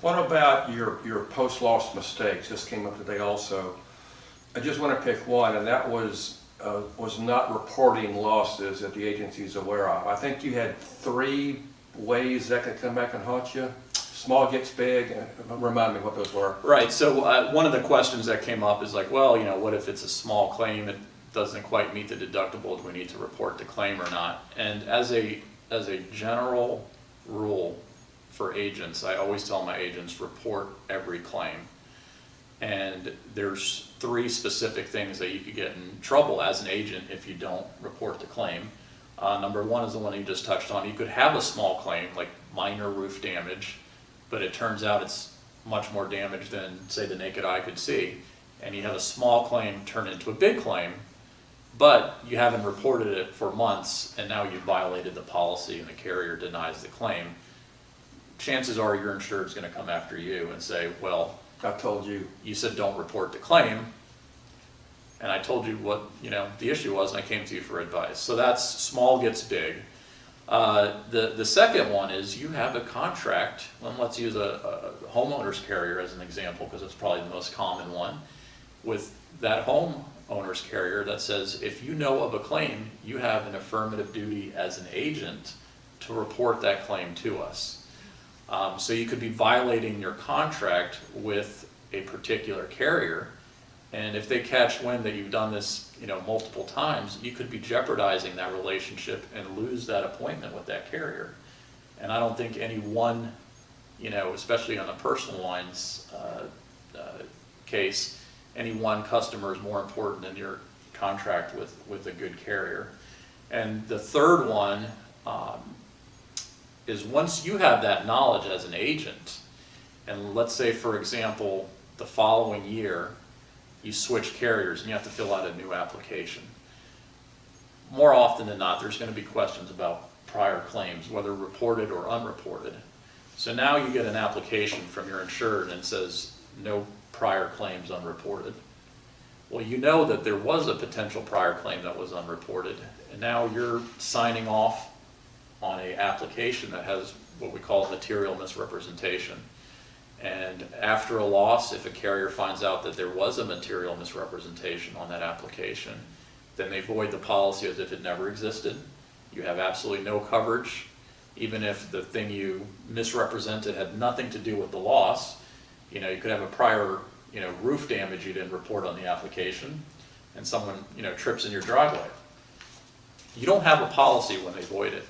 What about your post-loss mistakes? This came up today also. I just want to pick one, and that was not reporting losses that the agency is aware of. I think you had 3 ways that could come back and haunt you. Small gets big. Remind me what those were. Right. So one of the questions that came up is like, well, what if it's a small claim? It doesn't quite meet the deductible. Do we need to report the claim or not? And as a general rule for agents, I always tell my agents, report every claim. And there's 3 specific things that you could get in trouble as an agent if you don't report the claim. Number 1 is the one you just touched on. You could have a small claim, like minor roof damage, but it turns out it's much more damage than, say, the naked eye could see. And you have a small claim turn into a big claim, but you haven't reported it for months, and now you've violated the policy and the carrier denies the claim. Chances are your insured is going to come after you and say, well, I told you. You said don't report the claim, and I told you what the issue was, and I came to you for advice. So that's small gets big. The second one is you have a contract, and let's use a homeowner's carrier as an example because it's probably the most common one, with that homeowner's carrier that says if you know of a claim, you have an affirmative duty as an agent to report that claim to us. So you could be violating your contract with a particular carrier, and if they catch wind that you've done this multiple times, you could be jeopardizing that relationship and lose that appointment with that carrier. And I don't think any one, especially on the personal lines case, any one customer is more important than your contract with a good carrier. And the third one is once you have that knowledge as an agent, and let's say, for example, the following year, you switch carriers and you have to fill out a new application. More often than not, there's going to be questions about prior claims, whether reported or unreported. So now you get an application from your insured and it says, no prior claims unreported. Well, you know that there was a potential prior claim that was unreported, and now you're signing off on an application that has what we call material misrepresentation. And after a loss, if a carrier finds out that there was a material misrepresentation on that application, then they void the policy as if it never existed. You have absolutely no coverage, even if the thing you misrepresented had nothing to do with the loss. You could have a prior roof damage you didn't report on the application, and someone trips in your driveway. You don't have a policy when they void it.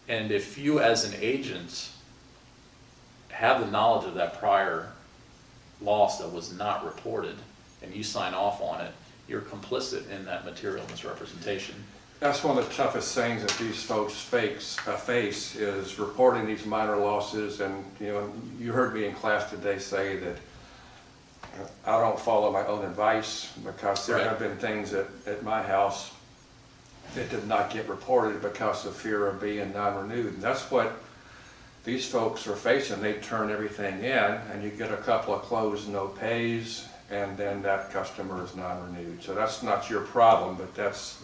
And if you as an agent have the knowledge of that prior loss that was not reported and you sign off on it, you're complicit in that material misrepresentation. That's one of the toughest things that these folks face is reporting these minor losses. And you heard me in class today say that I don't follow my own advice because there have been things at my house that did not get reported because of fear of being non-renewed. And that's what these folks are facing. They turn everything in and you get a couple of closed no pays, and then that customer is non-renewed. So that's not your problem, but that's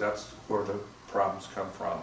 where the problems come from.